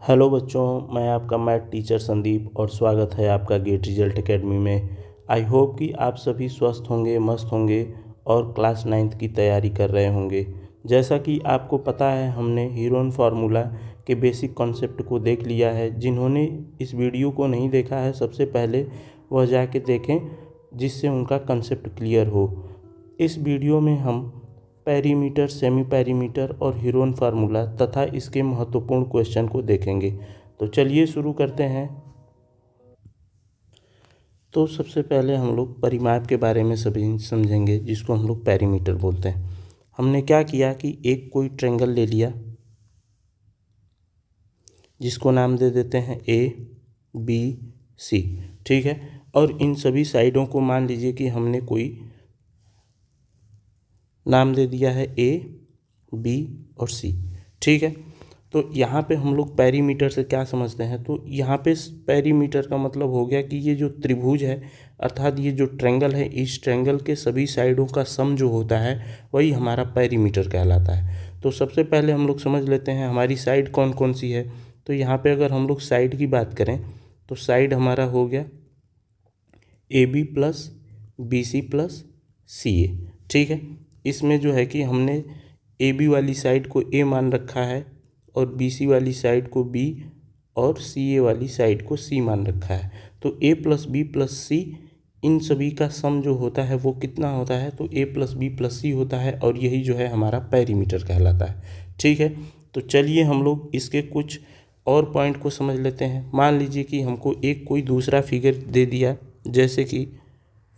Hello बच्चों, मैं आपका मैथ टीचर संदीप और स्वागत है आपका गेट रिजल्ट एकेडमी में। आई होप कि आप सभी स्वस्थ होंगे, मस्त होंगे और क्लास 9th की तैयारी कर रहे होंगे। जैसा कि आपको पता है, हमने हीरोन फार्मूला के बेसिक कॉन्सेप्ट को देख लिया है। जिन्होंने इस वीडियो को नहीं देखा है, सबसे पहले वह जाके देखें, जिससे उनका कंसेप्ट क्लियर हो। इस वीडियो में हम पेरीमीटर, सेमी पेरीमीटर और हीरोन फार्मूला तथा इसके महत्वपूर्ण क्वेश्चन को देखेंगे। तो चलिए शुरू करते हैं। तो सबसे पहले हम लोग परिमाप के बारे में सभी समझेंगे, जिसको हम लोग पेरीमीटर बोलते हैं। हमने क्या किया कि एक कोई ट्रायंगल ले लिया, जिसको नाम दे देते हैं ए बी सी। ठीक है, और इन सभी साइडों को मान लीजिए कि हमने कोई नाम दे दिया है ए बी और सी। ठीक है, तो यहाँ पे हम लोग पेरीमीटर से क्या समझते हैं, तो यहाँ पे पेरीमीटर का मतलब हो गया कि ये जो त्रिभुज है, अर्थात ये जो ट्रायंगल है, इस ट्रायंगल के सभी साइडों का सम जो होता है वही हमारा पेरीमीटर कहलाता है। तो सबसे पहले हम लोग समझ लेते हैं हमारी साइड कौन कौन सी है। तो यहाँ पे अगर हम लोग साइड की बात करें तो साइड हमारा हो गया A B plus B C plus C A. ठीक है, इसमें जो है कि हमने ए बी वाली साइड को ए मान रखा है और बी सी वाली साइड को बी और सी ए वाली साइड को सी मान रखा है। तो ए प्लस बी प्लस सी, इन सभी का सम जो होता है वो कितना होता है, तो ए प्लस बी प्लस सी होता है, और यही जो है हमारा पेरीमीटर कहलाता है। ठीक है, तो चलिए हम लोग इसके कुछ और पॉइंट को समझ लेते हैं। मान लीजिए कि हमको एक कोई दूसरा फिगर दे दिया, जैसे कि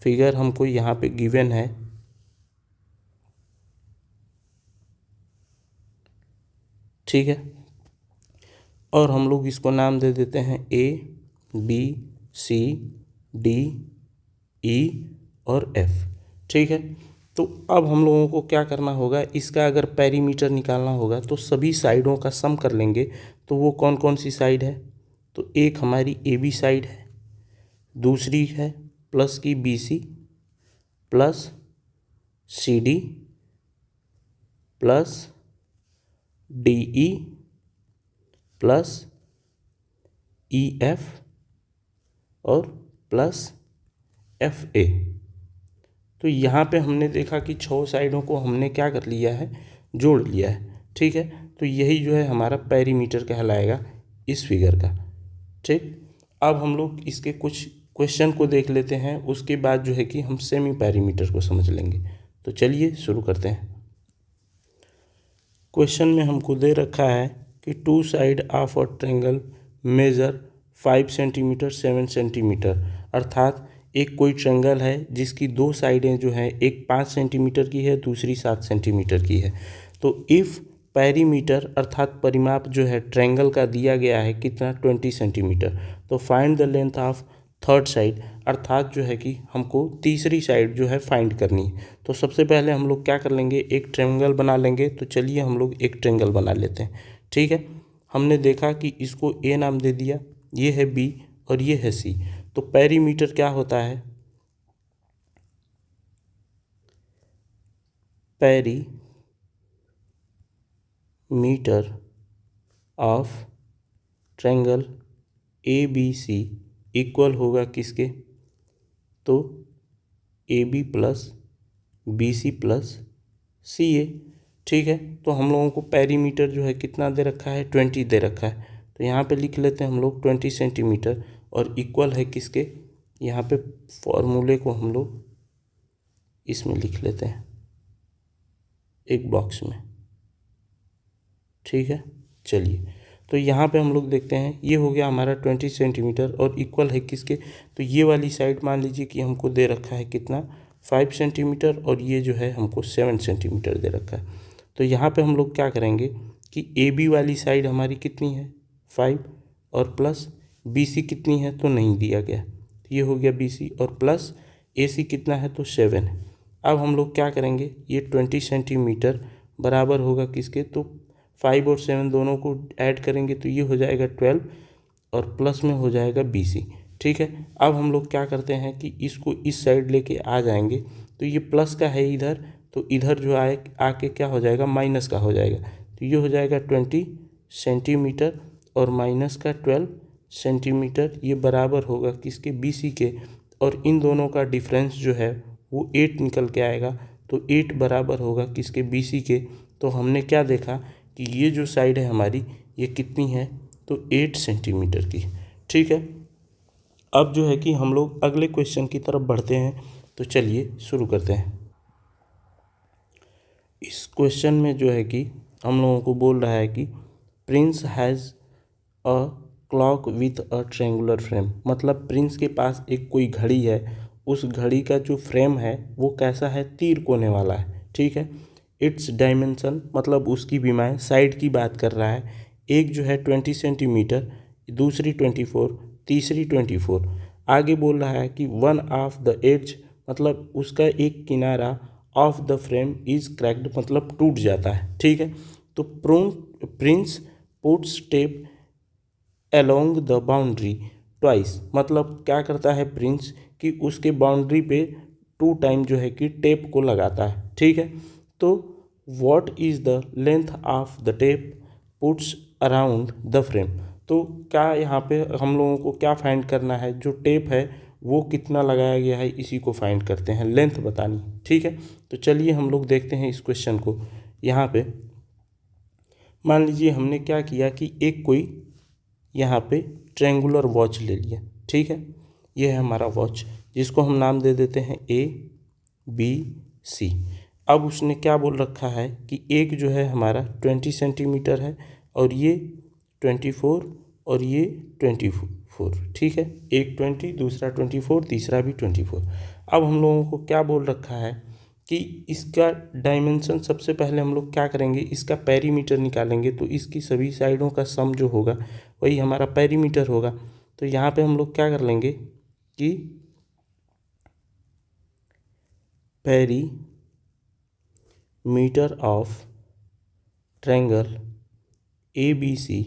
फिगर हमको यहाँ पे गिवन है। ठीक है, और हम लोग इसको नाम दे देते हैं ए बी सी डी ई और एफ। ठीक है, तो अब हम लोगों को क्या करना होगा, इसका अगर पेरीमीटर निकालना होगा तो सभी साइडों का सम कर लेंगे। तो वो कौन कौन सी साइड है, तो एक हमारी ए बी साइड है, दूसरी है प्लस की B C plus C D plus D E plus E F और प्लस एफ ए। तो यहाँ पे हमने देखा कि 6 साइडों को हमने क्या कर लिया है, जोड़ लिया है। ठीक है, तो यही जो है हमारा पेरीमीटर कहलाएगा इस फिगर का। ठीक, अब हम लोग इसके कुछ क्वेश्चन को देख लेते हैं, उसके बाद जो है कि हम सेमी पेरीमीटर को समझ लेंगे। तो चलिए शुरू करते हैं। क्वेश्चन में हमको दे रखा है कि 2 side of a triangle measure 5 centimetre 7 centimetre. अर्थात एक कोई ट्रायंगल है जिसकी 2 साइडें जो हैं, एक 5 सेंटीमीटर की है, दूसरी 7 सेंटीमीटर की है। तो इफ़ पेरीमीटर अर्थात परिमाप जो है ट्रायंगल का दिया गया है कितना, 20 सेंटीमीटर, तो find the length of third side. अर्थात जो है कि हमको तीसरी साइड जो है फाइंड करनी है। तो सबसे पहले हम लोग क्या कर लेंगे, एक ट्रायंगल बना लेंगे। तो चलिए हम लोग एक ट्रायंगल बना लेते हैं। ठीक है, हमने देखा कि इसको ए नाम दे दिया, ये है बी और ये है सी। तो पेरीमीटर क्या होता है, perimeter of triangle A B C equal होगा किसके, तो A B plus B C plus C A. ठीक है, तो हम लोगों को पेरीमीटर जो है कितना दे रखा है, 20 दे रखा है। तो यहाँ पे लिख लेते हैं हम लोग 20 सेंटीमीटर, और इक्वल है किसके, यहाँ पे फॉर्मूले को हम लोग इसमें लिख लेते हैं एक बॉक्स में। ठीक है, चलिए तो यहाँ पे हम लोग देखते हैं, ये हो गया हमारा 20 सेंटीमीटर और इक्वल है किसके, तो ये वाली साइड मान लीजिए कि हमको दे रखा है कितना, 5 सेंटीमीटर, और ये जो है हमको 7 सेंटीमीटर दे रखा है। तो यहाँ पे हम लोग क्या करेंगे कि ए बी वाली साइड हमारी कितनी है, 5, और प्लस बी सी कितनी है, तो नहीं दिया गया, तो ये हो गया बी सी, और प्लस ए सी कितना है, तो 7 है। अब हम लोग क्या करेंगे, ये 20 सेंटीमीटर बराबर होगा किसके, तो 5 और 7 दोनों को ऐड करेंगे तो ये हो जाएगा 12, और प्लस में हो जाएगा बी सी। ठीक है, अब हम लोग क्या करते हैं कि इसको इस साइड लेके आ जाएंगे। तो ये प्लस का है इधर, तो इधर जो आके क्या हो जाएगा, माइनस का हो जाएगा। तो ये हो जाएगा 20 सेंटीमीटर, और माइनस का 12 सेंटीमीटर ये बराबर होगा किसके, BC के, और इन दोनों का डिफरेंस जो है वो 8 निकल के आएगा। तो 8 बराबर होगा किसके, BC के। तो हमने क्या देखा कि ये जो साइड है हमारी ये कितनी है, तो 8 सेंटीमीटर की। ठीक है, अब जो है कि हम लोग अगले क्वेश्चन की तरफ बढ़ते हैं। तो चलिए शुरू करते हैं। इस क्वेश्चन में जो है कि हम लोगों को बोल रहा है कि Prince has a clock with a triangular frame, मतलब प्रिंस के पास एक कोई घड़ी है, उस घड़ी का जो फ्रेम है वो कैसा है, तीर कोने वाला है। ठीक है, इट्स डायमेंशन मतलब उसकी विमाएँ, साइड की बात कर रहा है। एक जो है 20 सेंटीमीटर, दूसरी 24, तीसरी 24। आगे बोल रहा है कि वन ऑफ द एड्ज मतलब उसका एक किनारा of the frame is cracked मतलब टूट जाता है। ठीक है, तो Prince puts tape along the boundary twice, मतलब क्या करता है प्रिंस कि उसके बाउंड्री पे 2 टाइम जो है कि टेप को लगाता है। ठीक है, तो what is the length of the tape puts around the frame, तो क्या यहाँ पे हम लोगों को क्या फाइंड करना है, जो टेप है वो कितना लगाया गया है, इसी को फाइंड करते हैं, लेंथ बतानी। ठीक है, तो चलिए हम लोग देखते हैं इस क्वेश्चन को। यहाँ पे मान लीजिए हमने क्या किया कि एक कोई यहाँ पे ट्रेंगुलर वॉच ले लिया। ठीक है, ये है हमारा वॉच, जिसको हम नाम दे देते हैं ABC। अब उसने क्या बोल रखा है कि एक जो है हमारा 20 सेंटीमीटर है, और ये 24, और ये 24। ठीक है, एक 20, दूसरा 24, तीसरा भी 24। अब हम लोगों को क्या बोल रखा है कि इसका डायमेंशन, सबसे पहले हम लोग क्या करेंगे, इसका पेरीमीटर निकालेंगे। तो इसकी सभी साइडों का सम जो होगा वही हमारा पेरीमीटर होगा। तो यहाँ पे हम लोग क्या कर लेंगे कि पेरीमीटर ऑफ ट्रायंगल ABC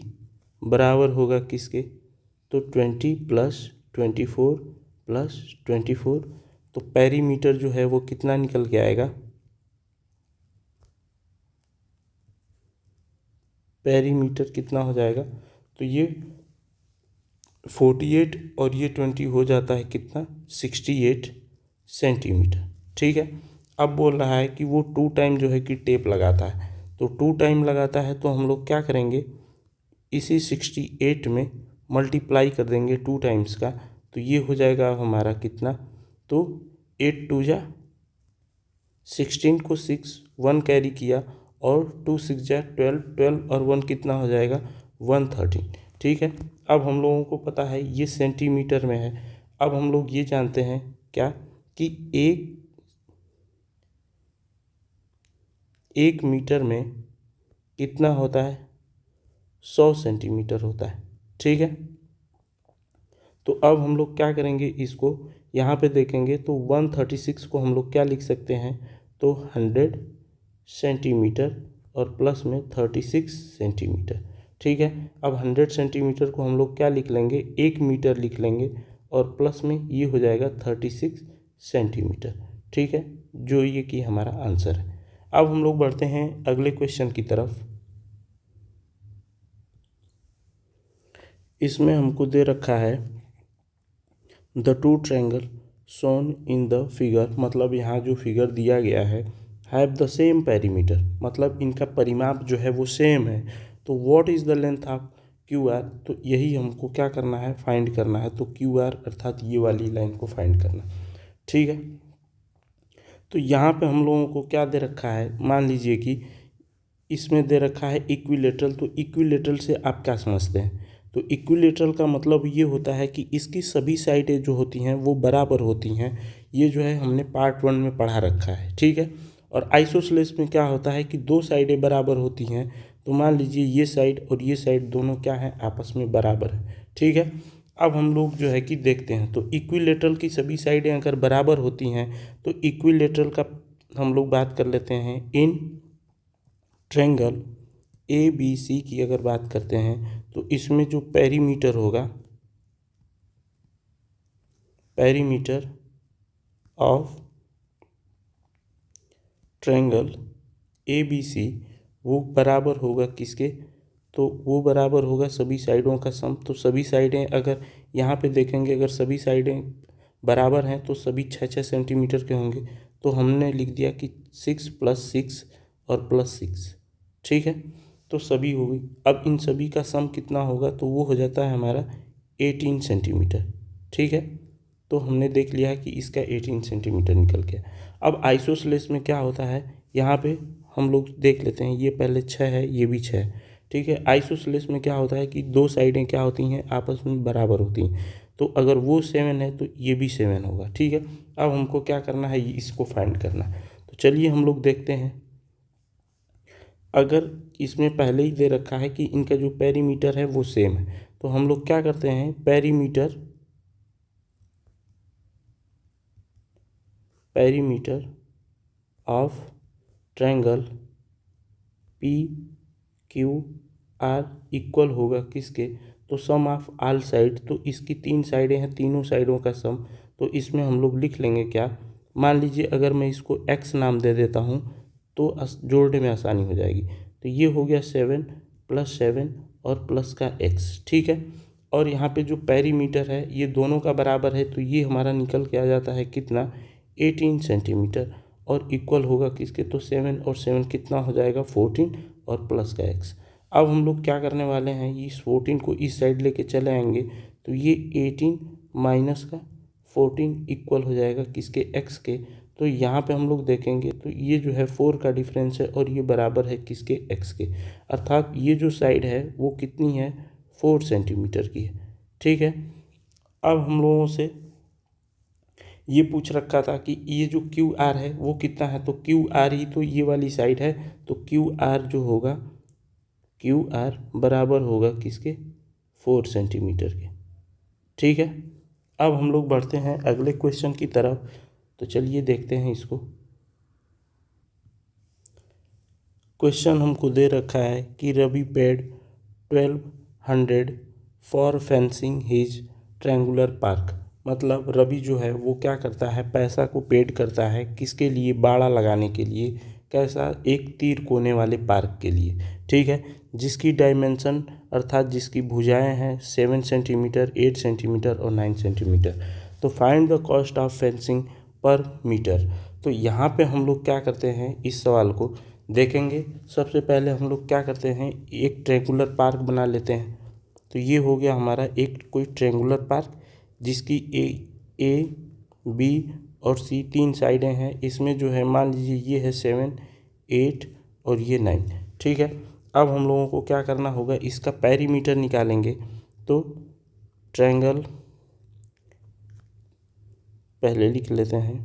बराबर होगा किसके, तो 20 + 24 + 24। तो पेरीमीटर जो है वो कितना निकल के आएगा, पेरीमीटर कितना हो जाएगा, तो ये 48 और ये 20 हो जाता है कितना, 68 सेंटीमीटर। ठीक है, अब बोल रहा है कि वो 2 टाइम जो है कि टेप लगाता है। तो 2 टाइम लगाता है तो हम लोग क्या करेंगे, इसी 68 में मल्टीप्लाई कर देंगे 2 टाइम्स का। तो ये हो जाएगा हमारा कितना, तो 8 2 जा 16 को 6 1 कैरी किया, और 2 6 जा 12 12 और 1 कितना हो जाएगा, 113। ठीक है, अब हम लोगों को पता है ये सेंटीमीटर में है। अब हम लोग ये जानते हैं क्या कि एक मीटर में कितना होता है, 100 सेंटीमीटर होता है। ठीक है, तो अब हम लोग क्या करेंगे, इसको यहाँ पे देखेंगे तो 136 को हम लोग क्या लिख सकते हैं, तो 100 सेंटीमीटर और प्लस में 36 सेंटीमीटर। ठीक है, अब 100 सेंटीमीटर को हम लोग क्या लिख लेंगे, 1 मीटर लिख लेंगे, और प्लस में ये हो जाएगा 36 सेंटीमीटर। ठीक है, जो ये कि हमारा आंसर है। अब हम लोग बढ़ते हैं अगले क्वेश्चन की तरफ। इसमें हमको दे रखा है the 2 triangle shown in the figure, मतलब यहाँ जो फिगर दिया गया है, हैव द सेम पेरीमीटर, मतलब इनका परिमाप जो है वो सेम है। तो what is the length of QR, तो यही हमको क्या करना है, फाइंड करना है। तो QR अर्थात ये वाली लाइन को फाइंड करना। ठीक है, तो यहाँ पे हम लोगों को क्या दे रखा है, मान लीजिए कि इसमें दे रखा है इक्विलेटरल। तो इक्विलेटरल से आप क्या समझते हैं, तो इक्विलेटरल का मतलब ये होता है कि इसकी सभी साइडें जो होती हैं वो बराबर होती हैं। ये जो है हमने पार्ट 1 में पढ़ा रखा है। ठीक है, और आइसोसेलेस में क्या होता है कि 2 साइडें बराबर होती हैं। तो मान लीजिए ये साइड और ये साइड दोनों क्या हैं, आपस में बराबर है। ठीक है, अब हम लोग जो है कि देखते हैं, तो इक्विलेटरल की सभी साइडें अगर बराबर होती हैं तो इक्विलेटरल का हम लोग बात कर लेते हैं। इन ट्रायंगल ABC की अगर बात करते हैं तो इसमें जो पेरीमीटर होगा, पेरीमीटर ऑफ ट्रायंगल ABC वो बराबर होगा किसके, तो वो बराबर होगा सभी साइडों का सम। तो सभी साइडें अगर यहाँ पे देखेंगे, अगर सभी साइडें बराबर हैं तो सभी 6-6 सेंटीमीटर के होंगे। तो हमने लिख दिया कि 6 + 6 और +6, ठीक है। तो सभी हो गई। अब इन सभी का सम कितना होगा, तो वो हो जाता है हमारा 18 सेंटीमीटर, ठीक है। तो हमने देख लिया कि इसका 18 सेंटीमीटर निकल गया। अब आइसोसेलेस में क्या होता है, यहाँ पे हम लोग देख लेते हैं। ये पहले 6 है, ये भी 6 है, ठीक है। आइसोसेलेस में क्या होता है कि दो साइडें क्या होती हैं, आपस में बराबर होती हैं। तो अगर वो 7 है तो ये भी 7 होगा, ठीक है। अब हमको क्या करना है, इसको फाइंड करना है। तो चलिए हम लोग देखते हैं। अगर इसमें पहले ही दे रखा है कि इनका जो पेरीमीटर है वो सेम है, तो हम लोग क्या करते हैं, perimeter of triangle P Q R equal होगा किसके, तो सम ऑफ ऑल साइड। तो इसकी 3 साइडें हैं, तीनों साइडों का सम। तो इसमें हम लोग लिख लेंगे क्या, मान लीजिए अगर मैं इसको x नाम दे देता हूँ तो जोड़ने में आसानी हो जाएगी। तो ये हो गया 7 + 7 और प्लस का x, ठीक है। और यहाँ पे जो पेरीमीटर है ये दोनों का बराबर है, तो ये हमारा निकल के आ जाता है कितना, 18 सेंटीमीटर। और इक्वल होगा किसके, तो 7 और 7 कितना हो जाएगा, 14 और प्लस का x। अब हम लोग क्या करने वाले हैं, इस 14 को इस साइड लेके चले आएंगे। तो ये 18 माइनस का 14 इक्वल हो जाएगा किसके, x के। तो यहाँ पे हम लोग देखेंगे तो ये जो है 4 का डिफरेंस है और ये बराबर है किसके, x के। अर्थात ये जो साइड है वो कितनी है, 4 सेंटीमीटर की है, ठीक है। अब हम लोगों से ये पूछ रखा था कि ये जो क्यू आर है वो कितना है, तो क्यू आर ही तो ये वाली साइड है। तो क्यू आर जो होगा, क्यू आर बराबर होगा किसके, 4 सेंटीमीटर के, ठीक है। अब हम लोग बढ़ते हैं अगले क्वेश्चन की तरफ। तो चलिए देखते हैं इसको। क्वेश्चन हमको दे रखा है कि Ravi paid 1200 for fencing his triangular park. मतलब रवि जो है वो क्या करता है, पैसा को पेड करता है किसके लिए, बाड़ा लगाने के लिए। कैसा, एक तीर कोने वाले पार्क के लिए, ठीक है। जिसकी डायमेंशन अर्थात जिसकी भुजाएं हैं 7 सेंटीमीटर, 8 सेंटीमीटर और 9 सेंटीमीटर। तो find the cost of fencing पर मीटर। तो यहाँ पे हम लोग क्या करते हैं, इस सवाल को देखेंगे। सबसे पहले हम लोग क्या करते हैं, एक ट्रायंगुलर पार्क बना लेते हैं। तो ये हो गया हमारा एक कोई ट्रायंगुलर पार्क जिसकी ए बी और सी 3 साइडें हैं। इसमें जो है मान लीजिए ये है 7, 8 और ये 9, ठीक है। अब हम लोगों को क्या करना होगा, इसका पेरीमीटर निकालेंगे। तो ट्रायंगल पहले लिख लेते हैं,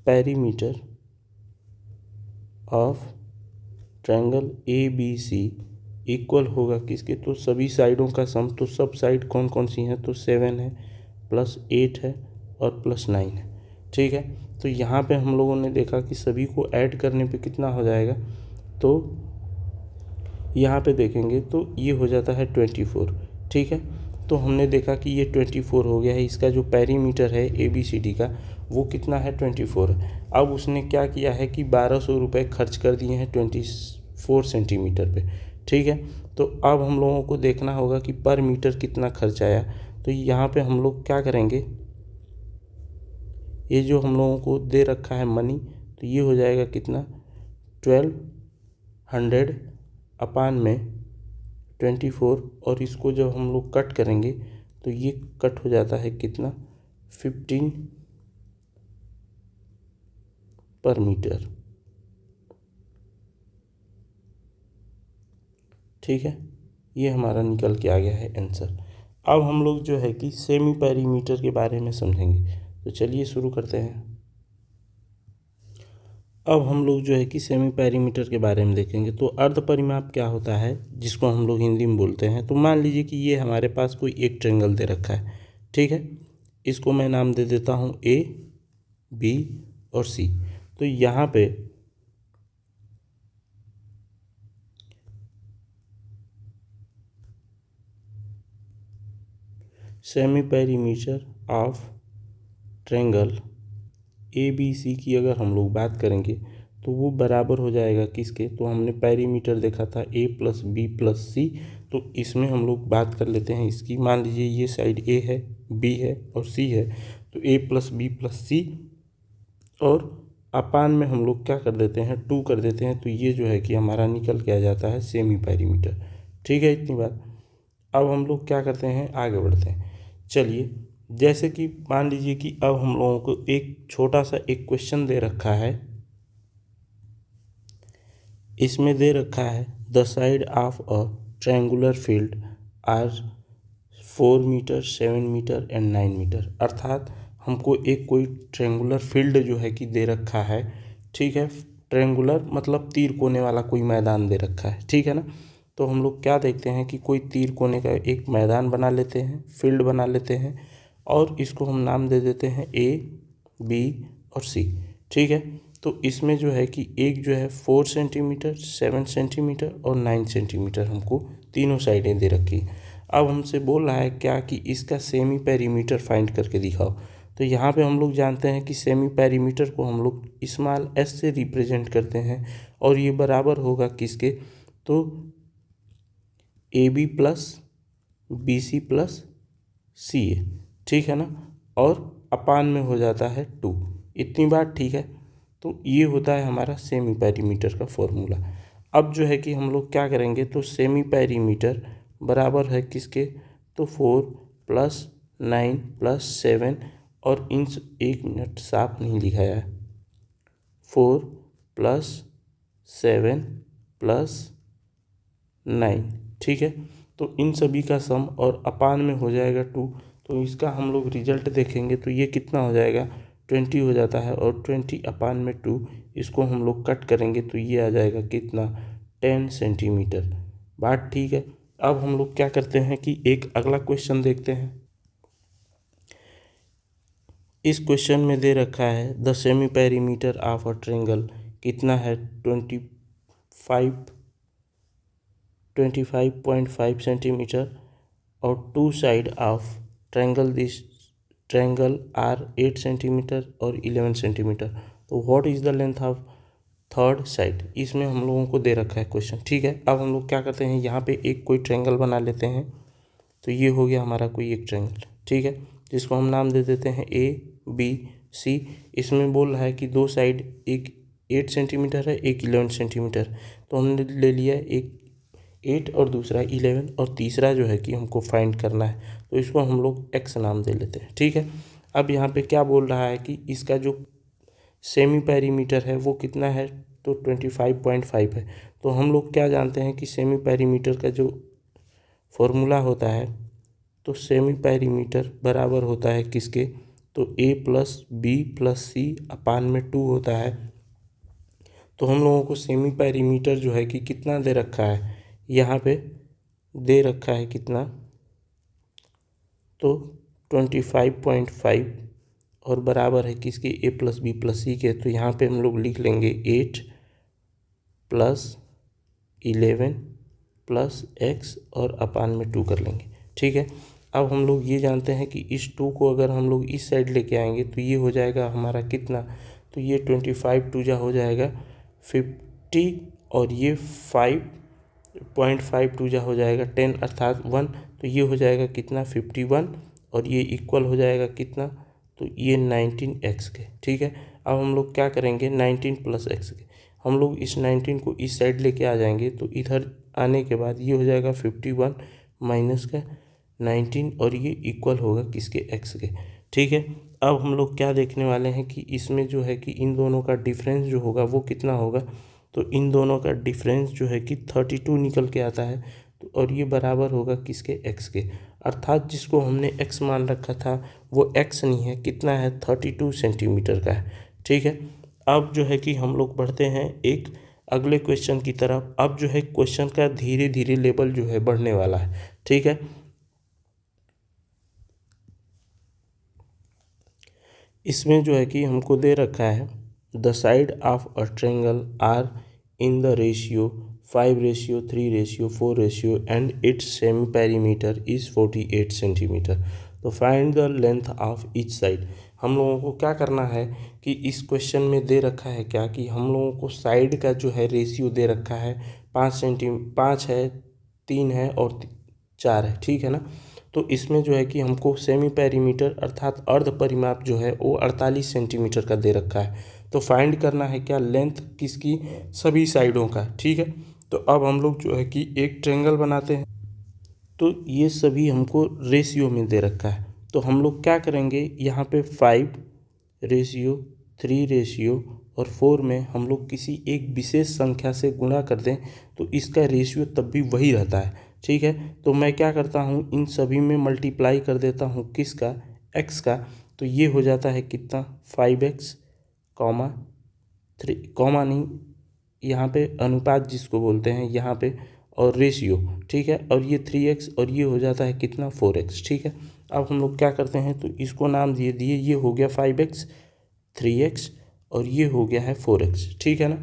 perimeter of triangle A B C equal होगा किसके, तो सभी साइडों का सम। तो सब साइड कौन कौन सी हैं, तो 7 है, +8 है और +9 है, ठीक है। तो यहाँ पे हम लोगों ने देखा कि सभी को ऐड करने पे कितना हो जाएगा। तो यहाँ पे देखेंगे तो ये हो जाता है 24, ठीक है। तो हमने देखा कि ये 24 हो गया है। इसका जो पेरीमीटर है ABCD का वो कितना है, 24 है। अब उसने क्या किया है कि 1200 रुपये खर्च कर दिए हैं 24 सेंटीमीटर पे, ठीक है। तो अब हम लोगों को देखना होगा कि पर मीटर कितना खर्च आया। तो यहाँ पे हम लोग क्या करेंगे, ये जो हम लोगों को दे रखा है मनी, तो ये हो जाएगा कितना, 1200 अपान में 24। और इसको जब हम लोग कट करेंगे तो ये कट हो जाता है कितना, 15 पर मीटर, ठीक है। ये हमारा निकल के आ गया है आंसर। अब हम लोग जो है कि सेमी पेरीमीटर के बारे में समझेंगे। तो चलिए शुरू करते हैं। अब हम लोग जो है कि सेमी पेरीमीटर के बारे में देखेंगे। तो अर्ध परिमाप क्या होता है, जिसको हम लोग हिंदी में बोलते हैं। तो मान लीजिए कि ये हमारे पास कोई एक ट्रायंगल दे रखा है, ठीक है। इसको मैं नाम दे देता हूँ A, B और C। तो यहाँ पे semi perimeter of triangle ABC की अगर हम लोग बात करेंगे तो वो बराबर हो जाएगा किसके, तो हमने पेरीमीटर देखा था a प्लस बी प्लस सी, तो इसमें हम लोग बात कर लेते हैं इसकी। मान लीजिए ये साइड a है, b है और c है, तो a प्लस बी प्लस सी और अपान में हम लोग क्या कर देते हैं 2 कर देते हैं, तो ये जो है कि हमारा निकल के आ जाता है सेमी पेरीमीटर। ठीक है, इतनी बात। अब हम लोग क्या करते हैं, आगे बढ़ते हैं। चलिए, जैसे कि मान लीजिए कि अब हम लोगों को एक छोटा सा एक क्वेश्चन दे रखा है, इसमें दे रखा है the side of a triangular field are 4 metre 7 metre and 9 metre. अर्थात हमको एक कोई ट्रायंगुलर फील्ड जो है कि दे रखा है। ठीक है, ट्रायंगुलर मतलब तीर कोने वाला कोई मैदान दे रखा है, ठीक है ना। तो हम लोग क्या देखते हैं कि कोई तीर कोने का एक मैदान बना लेते हैं, फील्ड बना लेते हैं, और इसको हम नाम दे देते हैं ए, बी और सी। ठीक है, तो इसमें जो है कि एक जो है 4 सेंटीमीटर, 7 सेंटीमीटर और 9 सेंटीमीटर हमको तीनों साइडें दे रखी है। अब हमसे बोल रहा है क्या कि इसका सेमी पेरीमीटर फाइंड करके दिखाओ। तो यहाँ पे हम लोग जानते हैं कि सेमी पेरीमीटर को हम लोग स्मॉल एस से रिप्रेजेंट करते हैं, और ये बराबर होगा किसके, तो A B plus B C plus C A. ठीक है ना, और अपान में हो जाता है 2। इतनी बात ठीक है। तो ये होता है हमारा सेमी पेरीमीटर का फॉर्मूला। अब जो है कि हम लोग क्या करेंगे, तो सेमी पेरीमीटर बराबर है किसके, तो 4 प्लस 9 प्लस 7, और इन 1 मिनट साफ नहीं लिखा है, 4 प्लस 7 प्लस 9। ठीक है, तो इन सभी का सम और अपान में हो जाएगा 2। तो इसका हम लोग रिजल्ट देखेंगे तो ये कितना हो जाएगा, 20 हो जाता है, और 20 अपान में 2 इसको हम लोग कट करेंगे तो ये आ जाएगा कितना, 10 सेंटीमीटर। बात ठीक है। अब हम लोग क्या करते हैं कि एक अगला क्वेश्चन देखते हैं। इस क्वेश्चन में दे रखा है the semi perimeter of a triangle कितना है, 25.5 सेंटीमीटर, और 2 side of triangle this triangle are 8 centimetre और 11 सेंटीमीटर। तो what is the length of third side, इसमें हम लोगों को दे रखा है क्वेश्चन। ठीक है, अब हम लोग क्या करते हैं, यहाँ पे एक कोई ट्रायंगल बना लेते हैं। तो ये हो गया हमारा कोई एक ट्रायंगल, ठीक है, जिसको हम नाम दे देते हैं ए बी सी। इसमें बोल रहा है कि 2 साइड, एक 8 सेंटीमीटर है, एक 11 सेंटीमीटर। तो हमने ले लिया एक 8 और दूसरा 11, और तीसरा जो है कि हमको फाइंड करना है, तो इसको हम लोग एक्स नाम दे लेते हैं। ठीक है, अब यहाँ पे क्या बोल रहा है कि इसका जो सेमी पेरीमीटर है वो कितना है, तो 25.5 है। तो हम लोग क्या जानते हैं कि सेमी पेरीमीटर का जो फॉर्मूला होता है, तो सेमी पेरीमीटर बराबर होता है किसके, तो ए प्लस बी प्लस सी अपान में 2 होता है। तो हम लोगों को सेमी पेरीमीटर जो है कि कितना दे रखा है, यहाँ पे दे रखा है कितना, तो 25.5, और बराबर है किसके, ए प्लस बी प्लस सी के। तो यहाँ पे हम लोग लिख लेंगे 8 प्लस 11 प्लस एक्स, और अपान में 2 कर लेंगे। ठीक है, अब हम लोग ये जानते हैं कि इस 2 को अगर हम लोग इस साइड लेके आएंगे तो ये हो जाएगा हमारा कितना, तो ये 25 2 जा हो जाएगा 50, और ये 5.5 2 जा हो जाएगा 10 अर्थात 1। तो ये हो जाएगा कितना, 51, और ये इक्वल हो जाएगा कितना, तो ये 19x के। ठीक है, अब हम लोग क्या करेंगे, 19 प्लस x के, हम लोग इस 19 को इस साइड लेके आ जाएंगे, तो इधर आने के बाद ये हो जाएगा 51 माइनस का 19, और ये इक्वल होगा किसके, x के। ठीक है, अब हम लोग क्या देखने वाले हैं कि इसमें जो है कि इन दोनों का डिफरेंस जो होगा वो कितना होगा, तो इन दोनों का डिफरेंस जो है कि 32 निकल के आता है। तो और ये बराबर होगा किसके, x के। अर्थात जिसको हमने x मान रखा था वो x नहीं है, कितना है, 32 सेंटीमीटर का है। ठीक है, अब जो है कि हम लोग बढ़ते हैं एक अगले क्वेश्चन की तरफ। अब जो है क्वेश्चन का धीरे धीरे लेवल जो है बढ़ने वाला है। ठीक है, इसमें जो है कि हमको दे रखा है the side of a triangle are in the ratio 5:3:4 and its semi perimeter is 48 centimetre. तो find the length of each side. हम लोगों को क्या करना है कि इस क्वेश्चन में दे रखा है क्या कि हम लोगों को साइड का जो है रेशियो दे रखा है 5 है, 3 है और 4 है, ठीक है ना। तो इसमें जो है कि हमको सेमी पेरीमीटर अर्थात अर्ध परिमाप जो है वो 48 सेंटीमीटर का दे रखा है। तो फाइंड करना है क्या, लेंथ किसकी, सभी साइडों का, ठीक है। तो अब हम लोग जो है कि एक ट्रायंगल बनाते हैं। तो ये सभी हमको रेशियो में दे रखा है। तो हम लोग क्या करेंगे, यहाँ पे 5 रेशियो 3 रेशियो और 4 में हम लोग किसी एक विशेष संख्या से गुणा कर दें तो इसका रेशियो तब भी वही रहता है, ठीक है। तो मैं क्या करता हूँ, इन सभी में मल्टीप्लाई कर देता हूँ किसका, x का। तो ये हो जाता है कितना, 5x कॉमा 3 कॉमा नहीं, यहाँ पे अनुपात जिसको बोलते हैं यहाँ पे, और रेशियो, ठीक है। और ये 3x और ये हो जाता है कितना, 4x, ठीक है। अब हम लोग क्या करते हैं, तो इसको नाम दिए दिए, ये हो गया 5x 3x और ये हो गया है 4x, ठीक है ना।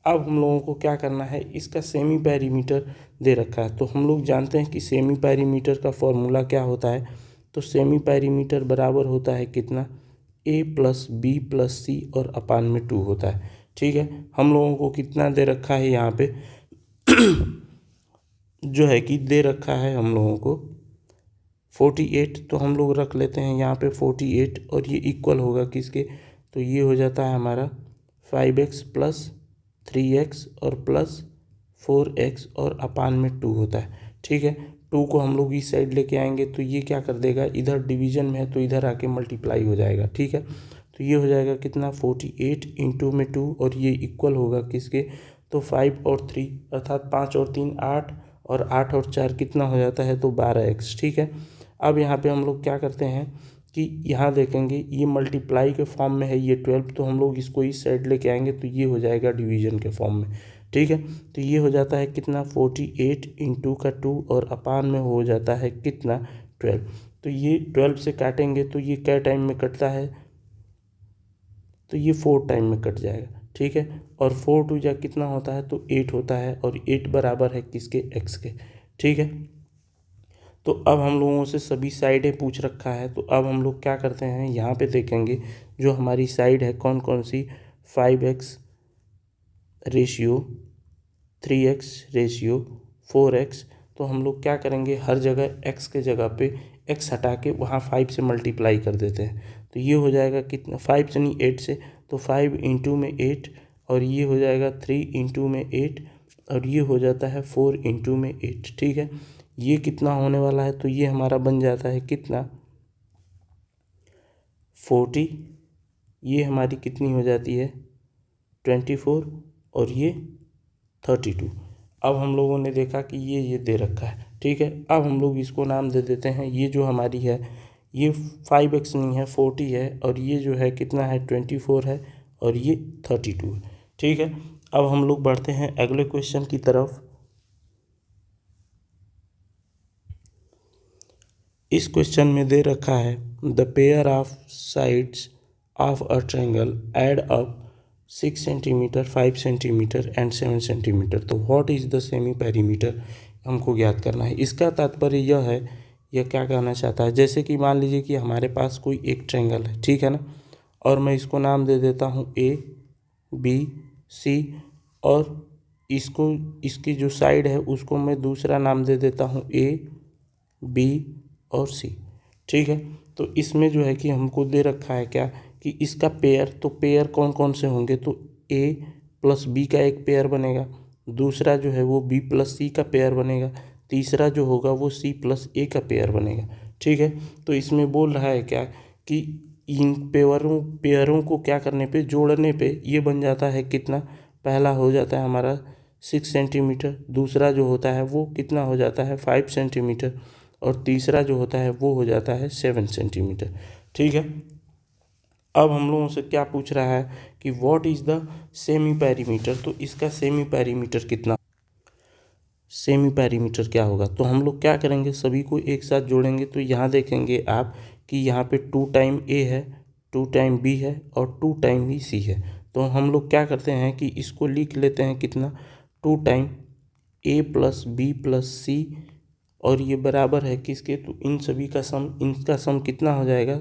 अब हम लोगों को क्या करना है, इसका सेमी पेरीमीटर दे रखा है। तो हम लोग जानते हैं कि सेमी पेरीमीटर का फॉर्मूला क्या होता है। तो सेमी पेरीमीटर बराबर होता है कितना, a प्लस बी प्लस सी और अपान में 2 होता है, ठीक है। हम लोगों को कितना दे रखा है यहाँ पे जो है कि दे रखा है हम लोगों को 48। तो हम लोग रख लेते हैं यहाँ पे 48 और ये इक्वल होगा किसके, तो ये हो जाता है हमारा 5x प्लस 3x और प्लस 4x और अपान में 2 होता है, ठीक है। 2 को हम लोग इस साइड लेके आएंगे तो ये क्या कर देगा, इधर डिवीजन में है तो इधर आके मल्टीप्लाई हो जाएगा, ठीक है। तो ये हो जाएगा कितना, 48 इंटू में 2 और ये इक्वल होगा किसके, तो 5 और 3 अर्थात 5 और 3 8 और 8 और 4 कितना हो जाता है, तो 12x, ठीक है। अब यहाँ पे हम लोग क्या करते हैं कि यहाँ देखेंगे ये मल्टीप्लाई के फॉर्म में है, ये 12, तो हम लोग इसको इस साइड लेके आएंगे तो ये हो जाएगा डिवीजन के फॉर्म में, ठीक है। तो ये हो जाता है कितना, 48 इंटू का 2 और अपान में हो जाता है कितना, 12। तो ये 12 से काटेंगे तो ये क्या टाइम में कटता है, तो ये 4 टाइम में कट जाएगा, ठीक है। और 4 टू जा कितना होता है, तो 8 होता है और 8 बराबर है किसके, x के, ठीक है। तो अब हम लोगों से सभी साइडें पूछ रखा है। तो अब हम लोग क्या करते हैं, यहाँ पे देखेंगे जो हमारी साइड है कौन कौन सी, 5x ratio 3x ratio 4x। तो हम लोग क्या करेंगे, हर जगह x के जगह पे x हटा के वहाँ 5 से मल्टीप्लाई कर देते हैं। तो ये हो जाएगा कितना, 5 से नहीं 8 से, तो 5 इंटू में 8 और ये हो जाएगा 3 इंटू में 8 और ये हो जाता है 4 इंटू में 8, ठीक है। ये कितना होने वाला है, तो ये हमारा बन जाता है कितना, 40। ये हमारी कितनी हो जाती है, 24 और ये 32। अब हम लोगों ने देखा कि ये दे रखा है, ठीक है। अब हम लोग इसको नाम दे देते हैं, ये जो हमारी है ये 5x नहीं है 40 है और ये जो है कितना है 24 है और ये 32 है, ठीक है। अब हम लोग बढ़ते हैं अगले क्वेश्चन की तरफ। इस क्वेश्चन में दे रखा है the pair of sides of a triangle add up 6 centimetre 5 centimetre and 7 centimetre. तो what is the semi perimeter, हमको ज्ञात करना है। इसका तात्पर्य यह है, यह क्या कहना चाहता है, जैसे कि मान लीजिए कि हमारे पास कोई एक ट्रायंगल है, ठीक है ना, और मैं इसको नाम दे देता हूँ A B C और इसको, इसकी जो साइड है उसको मैं दूसरा नाम दे देता हूँ A B और C, ठीक है। तो इसमें जो है कि हमको दे रखा है क्या कि इसका पेयर, तो पेयर कौन कौन से होंगे, तो A प्लस B का एक पेयर बनेगा, दूसरा जो है वो B प्लस C का पेयर बनेगा, तीसरा जो होगा वो C प्लस A का पेयर बनेगा, ठीक है। तो इसमें बोल रहा है क्या कि इन पेयरों को क्या करने पे, जोड़ने पे ये बन जाता है कितना, पहला हो जाता है हमारा 6 सेंटीमीटर, दूसरा जो होता है वो कितना हो जाता है 5 सेंटीमीटर और तीसरा जो होता है वो हो जाता है 7 सेंटीमीटर, ठीक है। अब हम लोगों से क्या पूछ रहा है कि what is the semi perimeter, तो इसका सेमी पेरीमीटर कितना, सेमी पेरीमीटर क्या होगा। तो हम लोग क्या करेंगे, सभी को एक साथ जोड़ेंगे। तो यहाँ देखेंगे आप कि यहाँ पे 2 टाइम A है, 2 टाइम B है और 2 टाइम ही C है। तो हम लोग क्या करते हैं कि इसको लिख लेते हैं कितना, 2 time A plus B plus C और ये बराबर है किसके, तो इन सभी का सम, इनका सम कितना हो जाएगा,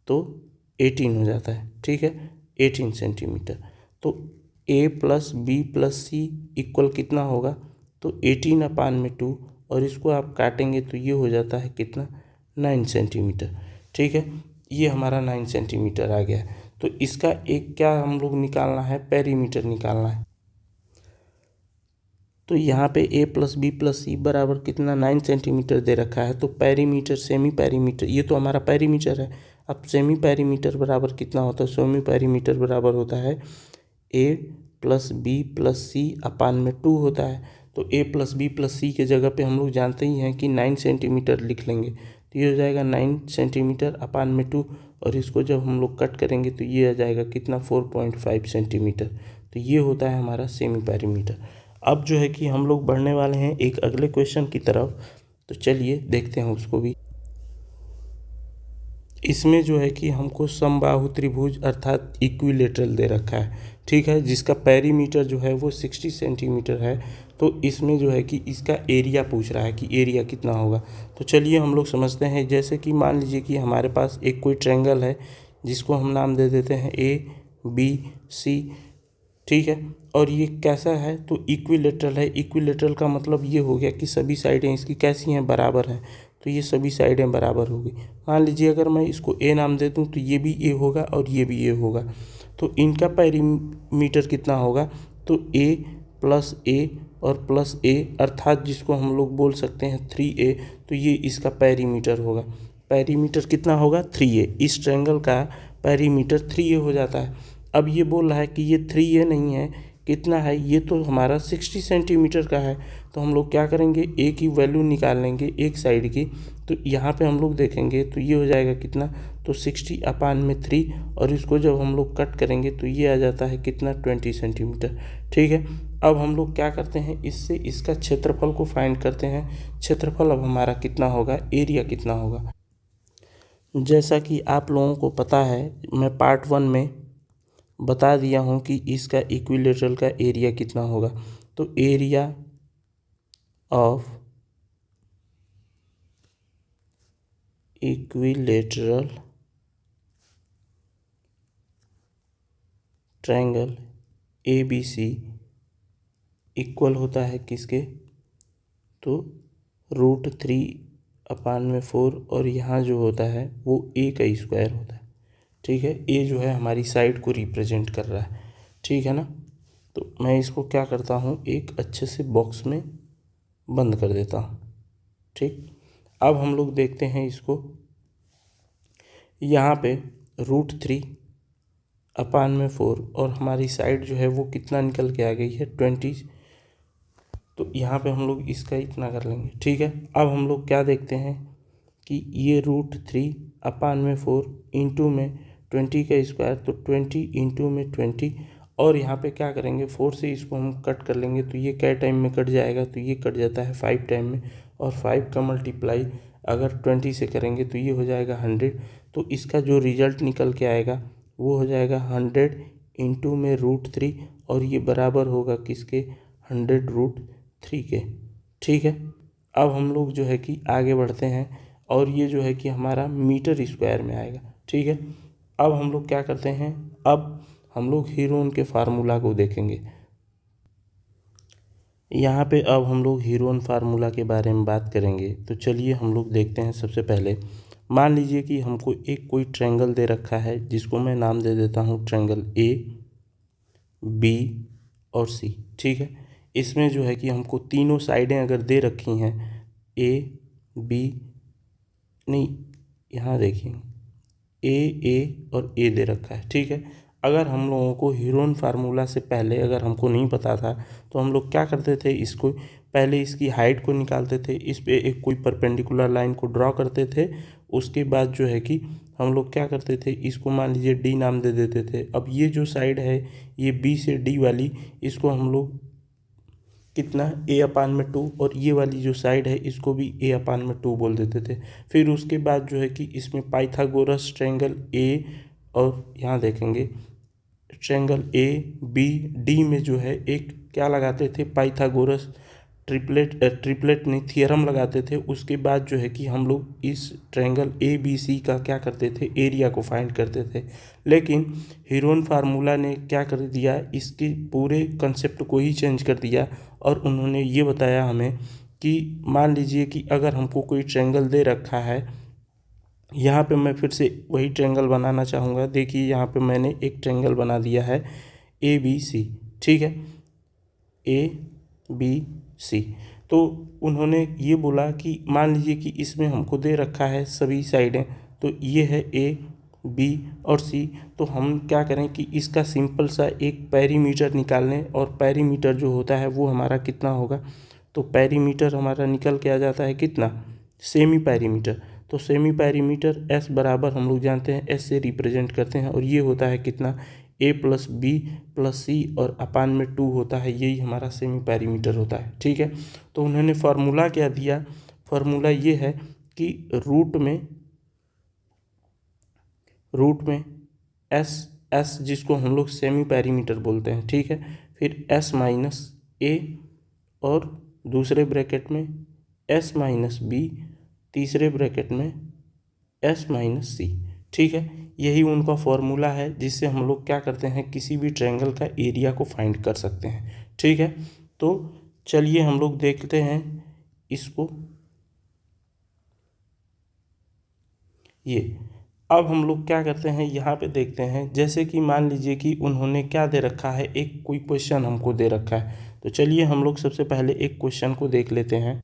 तो 18 हो जाता है, ठीक है, 18 सेंटीमीटर। तो a plus B plus C equal कितना होगा, तो 18/2, और इसको आप काटेंगे तो ये हो जाता है कितना, 9 सेंटीमीटर, ठीक है। ये हमारा 9 सेंटीमीटर आ गया। तो इसका एक क्या हम लोग निकालना है, पेरीमीटर निकालना है। तो यहाँ पे a प्लस बी प्लस सी बराबर कितना, 9 सेंटीमीटर दे रखा है। तो पेरीमीटर, सेमी पेरीमीटर, ये तो हमारा पेरीमीटर है। अब सेमी पेरीमीटर बराबर कितना होता है, सेमी पेरीमीटर बराबर होता है a प्लस बी प्लस सी अपान में 2 होता है। तो a प्लस बी प्लस सी के जगह पे हम लोग जानते ही हैं कि 9 सेंटीमीटर लिख लेंगे। तो ये हो जाएगा 9 सेंटीमीटर अपान में 2, और इसको जब हम लोग कट करेंगे तो ये आ जाएगा कितना, 4.5 सेंटीमीटर। तो ये होता है हमारा सेमी पेरीमीटर। अब जो है कि हम लोग बढ़ने वाले हैं एक अगले क्वेश्चन की तरफ, तो चलिए देखते हैं उसको भी। इसमें जो है कि हमको समबाहु त्रिभुज अर्थात इक्विलेटरल दे रखा है, ठीक है, जिसका पेरीमीटर जो है वो 60 सेंटीमीटर है। तो इसमें जो है कि इसका एरिया पूछ रहा है कि एरिया कितना होगा। तो चलिए हम लोग समझते हैं। जैसे कि मान लीजिए कि हमारे पास एक कोई ट्रायंगल है जिसको हम नाम दे देते हैं ABC, ठीक है, और ये कैसा है, तो इक्विलेटरल है। इक्विलेटरल का मतलब ये हो गया कि सभी साइडें इसकी कैसी हैं, बराबर हैं। तो ये सभी साइडें बराबर होगी। मान लीजिए अगर मैं इसको ए नाम दे दूँ तो ये भी ए होगा और ये भी ए होगा। तो इनका पेरीमीटर कितना होगा, तो ए प्लस ए और प्लस ए, अर्थात जिसको हम लोग बोल सकते हैं 3a। तो ये इसका पेरीमीटर होगा। पेरीमीटर कितना होगा, 3a। इस ट्रायंगल का पेरीमीटर 3a हो जाता है। अब ये बोल रहा है कि ये 3a नहीं है, कितना है, ये तो हमारा 60 सेंटीमीटर का है। तो हम लोग क्या करेंगे, ए की वैल्यू निकाल लेंगे एक साइड की। तो यहाँ पे हम लोग देखेंगे तो ये हो जाएगा कितना, तो 60/3, और इसको जब हम लोग कट करेंगे तो ये आ जाता है कितना, 20 सेंटीमीटर, ठीक है। अब हम लोग क्या करते हैं, इससे इसका क्षेत्रफल को फाइंड करते हैं। क्षेत्रफल अब हमारा कितना होगा, एरिया कितना होगा। जैसा कि आप लोगों को पता है, मैं पार्ट 1 में बता दिया हूँ कि इसका इक्विलेटरल का एरिया कितना होगा। तो area of equilateral triangle ABC equal होता है किसके, तो √3/4, और यहाँ जो होता है वो a का स्क्वायर होता है, ठीक है। a जो है हमारी साइड को रिप्रेजेंट कर रहा है, ठीक है ना। तो मैं इसको क्या करता हूँ, एक अच्छे से बॉक्स में बंद कर देता हूँ, ठीक। अब हम लोग देखते हैं इसको, यहाँ पे √3/4, और हमारी साइड जो है वो कितना निकल के आ गई है, 20। तो यहाँ पे हम लोग इसका इतना कर लेंगे, ठीक है। अब हम लोग क्या देखते हैं कि ये √3/4 इंटू में 20 का स्क्वायर, तो 20 इंटू में 20, और यहाँ पे क्या करेंगे, 4 से इसको हम कट कर लेंगे। तो ये क्या टाइम में कट जाएगा, तो ये कट जाता है 5 टाइम में, और 5 का मल्टीप्लाई अगर 20 से करेंगे तो ये हो जाएगा 100। तो इसका जो रिजल्ट निकल के आएगा वो हो जाएगा 100 इंटू में √3, और ये बराबर होगा किसके, 100√3 के, ठीक है। अब हम लोग जो है कि आगे बढ़ते हैं, और ये जो है कि हमारा मीटर स्क्वायर में आएगा, ठीक है। अब हम लोग क्या करते हैं, अब हम लोग हीरोन के फार्मूला को देखेंगे। यहाँ पे अब हम लोग हीरोन फार्मूला के बारे में बात करेंगे। तो चलिए हम लोग देखते हैं। सबसे पहले मान लीजिए कि हमको एक कोई ट्रायंगल दे रखा है जिसको मैं नाम दे देता हूँ ट्रायंगल AB और C, ठीक है। इसमें जो है कि हमको तीनों साइडें अगर दे रखी हैं, AB नहीं, यहाँ देखिए A और A दे रखा है, ठीक है। अगर हम लोगों को हीरोन फार्मूला से पहले अगर हमको नहीं पता था तो हम लोग क्या करते थे, इसको पहले इसकी हाइट को निकालते थे, इस पे एक कोई परपेंडिकुलर लाइन को ड्रॉ करते थे। उसके बाद जो है कि हम लोग क्या करते थे, इसको मान लीजिए D नाम दे देते थे। अब ये जो साइड है, ये B से D वाली, इसको हम लोग कितना, A/2, और ये वाली जो साइड है इसको भी A/2 बोल देते थे। फिर उसके बाद जो है कि इसमें पाइथागोरस ट्रायंगल A, और यहाँ देखेंगे ट्रायंगल ABD में जो है एक क्या लगाते थे, पाइथागोरस ट्रिपलेट नहीं थ्योरम लगाते थे, उसके बाद जो है कि हम लोग इस ट्रायंगल ए बी सी का क्या करते थे, एरिया को फाइंड करते थे। लेकिन हीरोन फार्मूला ने क्या कर दिया, इसके पूरे कंसेप्ट को ही चेंज कर दिया और उन्होंने ये बताया हमें कि मान लीजिए कि अगर हमको कोई ट्रायंगल दे रखा है, यहाँ पे मैं फिर से वही ट्रायंगल बनाना चाहूँगा। देखिए यहाँ पे मैंने एक ट्रायंगल बना दिया है ए बी सी, ठीक है, ए बी सी। तो उन्होंने ये बोला कि मान लीजिए कि इसमें हमको दे रखा है सभी साइडें, तो ये है ए बी और सी। तो हम क्या करें कि इसका सिंपल सा एक पेरीमीटर निकाल लें, और पेरीमीटर जो होता है वो हमारा कितना होगा, तो पेरीमीटर हमारा निकल के आ जाता है कितना, सेमी पेरीमीटर। तो सेमी पेरीमीटर एस बराबर हम लोग जानते हैं एस से रिप्रेजेंट करते हैं, और ये होता है कितना, ए प्लस बी प्लस सी और अपान में 2 होता है, यही हमारा सेमी पेरीमीटर होता है, ठीक है। तो उन्होंने फार्मूला क्या दिया, फार्मूला ये है कि रूट में एस जिसको हम लोग सेमी पेरीमीटर बोलते हैं, ठीक है, फिर एस माइनस ए और दूसरे ब्रैकेट में एस माइनस बी, तीसरे ब्रैकेट में एस माइनस सी, ठीक है। यही उनका फॉर्मूला है जिससे हम लोग क्या करते हैं, किसी भी ट्रायंगल का एरिया को फाइंड कर सकते हैं, ठीक है। तो चलिए हम लोग देखते हैं इसको, ये अब हम लोग क्या करते हैं यहाँ पे देखते हैं, जैसे कि मान लीजिए कि उन्होंने क्या दे रखा है, एक कोई क्वेश्चन हमको दे रखा है। तो चलिए हम लोग सबसे पहले एक क्वेश्चन को देख लेते हैं।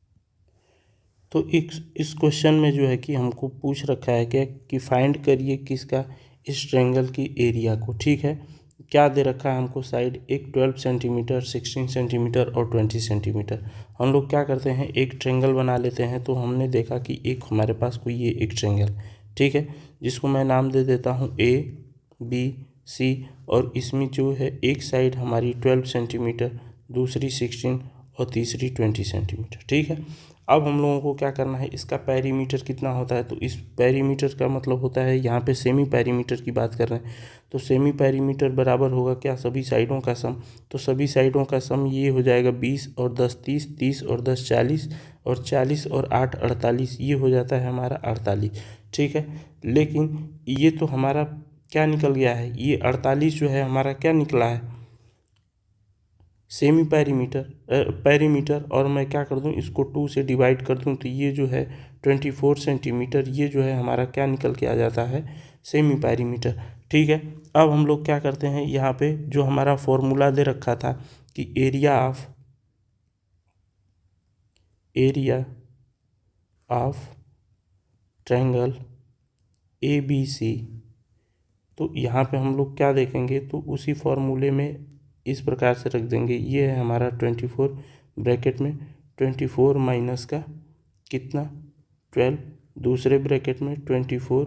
तो इस क्वेश्चन में जो है कि हमको पूछ रखा है क्या कि फाइंड करिए किसका, इस ट्रायंगल की एरिया को, ठीक है। क्या दे रखा है हमको, साइड एक 12 सेंटीमीटर, 16 सेंटीमीटर और 20 सेंटीमीटर। हम लोग क्या करते हैं, एक ट्रायंगल बना लेते हैं। तो हमने देखा कि एक हमारे पास कोई ये एक ट्रायंगल, ठीक है, जिसको मैं नाम दे देता हूँ ए बी सी, और इसमें जो है एक साइड हमारी 12 सेंटीमीटर, दूसरी 16 और तीसरी 20 सेंटीमीटर, ठीक है। अब हम लोगों को क्या करना है, इसका पेरीमीटर कितना होता है, तो इस पेरीमीटर का मतलब होता है, यहाँ पे सेमी पेरीमीटर की बात कर रहे हैं, तो सेमी पेरीमीटर बराबर होगा क्या, सभी साइडों का सम। तो सभी साइडों का सम ये हो जाएगा 20 और 10 30, 30 और 10 40, और 40 और 8 48, ये हो जाता है हमारा 48, ठीक है। लेकिन ये तो हमारा क्या निकल गया है, ये 48 जो है हमारा क्या निकला है, सेमी पेरीमीटर, और मैं क्या कर दूं, इसको 2 से डिवाइड कर दूं, तो ये जो है 24 सेंटीमीटर, ये जो है हमारा क्या निकल के आ जाता है, सेमी पेरीमीटर, ठीक है। अब हम लोग क्या करते हैं, यहाँ पे जो हमारा फॉर्मूला दे रखा था कि area of triangle A B C, तो यहाँ पे हम लोग क्या देखेंगे, तो उसी फॉर्मूले में इस प्रकार से रख देंगे, ये है हमारा 24 ब्रैकेट में 24 माइनस का कितना 12, दूसरे ब्रैकेट में 24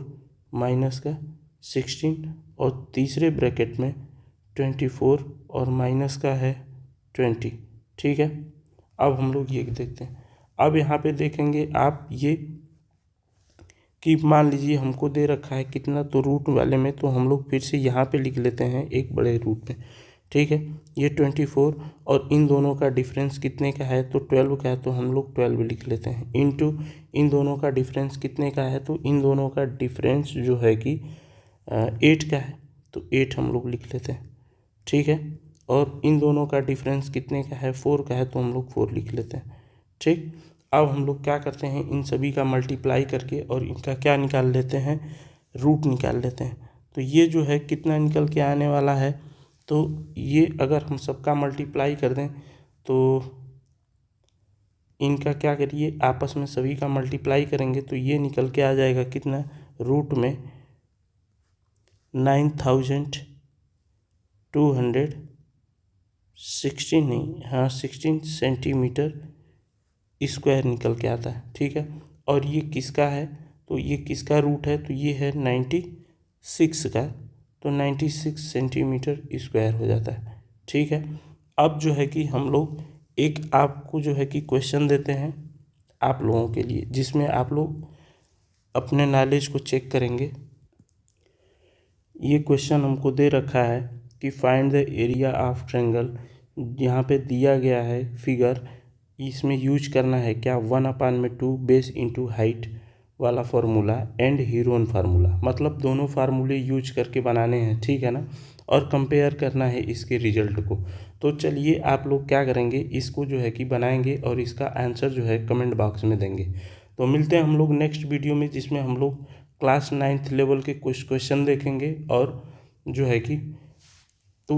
माइनस का 16, और तीसरे ब्रैकेट में 24 और माइनस का है 20, ठीक है। अब हम लोग ये देखते हैं, अब यहाँ पे देखेंगे आप ये कि मान लीजिए हमको दे रखा है कितना, तो रूट वाले में तो हम लोग फिर से यहाँ पे लिख लेते हैं एक बड़े रूट में, ठीक है। ये 24 और इन दोनों का डिफरेंस कितने का है, तो 12 का है, तो हम लोग 12 लिख लेते हैं, इनटू इन दोनों का डिफरेंस कितने का है, तो इन दोनों का डिफरेंस जो है कि 8 का है, तो 8 हम लोग लिख लेते हैं, ठीक है। और इन दोनों का डिफरेंस कितने का है, 4 का है, तो हम लोग 4 लिख लेते हैं, ठीक। अब हम लोग क्या करते हैं, इन सभी का मल्टीप्लाई करके और इनका क्या निकाल लेते हैं, रूट निकाल लेते हैं। तो ये जो है कितना निकल के आने वाला है, तो ये अगर हम सबका मल्टीप्लाई कर दें, तो इनका क्या करिए, आपस में सभी का मल्टीप्लाई करेंगे, तो ये निकल के आ जाएगा कितना, रूट में 9216 नहीं, हाँ 16 सेंटीमीटर स्क्वायर निकल के आता है, ठीक है। और ये किसका है, तो ये किसका रूट है, तो ये है 96 का, तो 96 सेंटीमीटर स्क्वायर हो जाता है, ठीक है। अब जो है कि हम लोग एक आपको जो है कि क्वेश्चन देते हैं आप लोगों के लिए, जिसमें आप लोग अपने नॉलेज को चेक करेंगे। ये क्वेश्चन हमको दे रखा है कि find the area of triangle, यहाँ पे दिया गया है फिगर, इसमें यूज करना है क्या 1/2 बेस इंटू हाइट वाला फार्मूला एंड हीरोन फार्मूला, मतलब दोनों फार्मूले यूज करके बनाने हैं, ठीक है ना, और कंपेयर करना है इसके रिजल्ट को। तो चलिए आप लोग क्या करेंगे, इसको जो है कि बनाएंगे और इसका आंसर जो है कमेंट बॉक्स में देंगे। तो मिलते हैं हम लोग नेक्स्ट वीडियो में, जिसमें हम लोग क्लास 9th लेवल के कुछ क्वेश्चन देखेंगे और जो है कि तो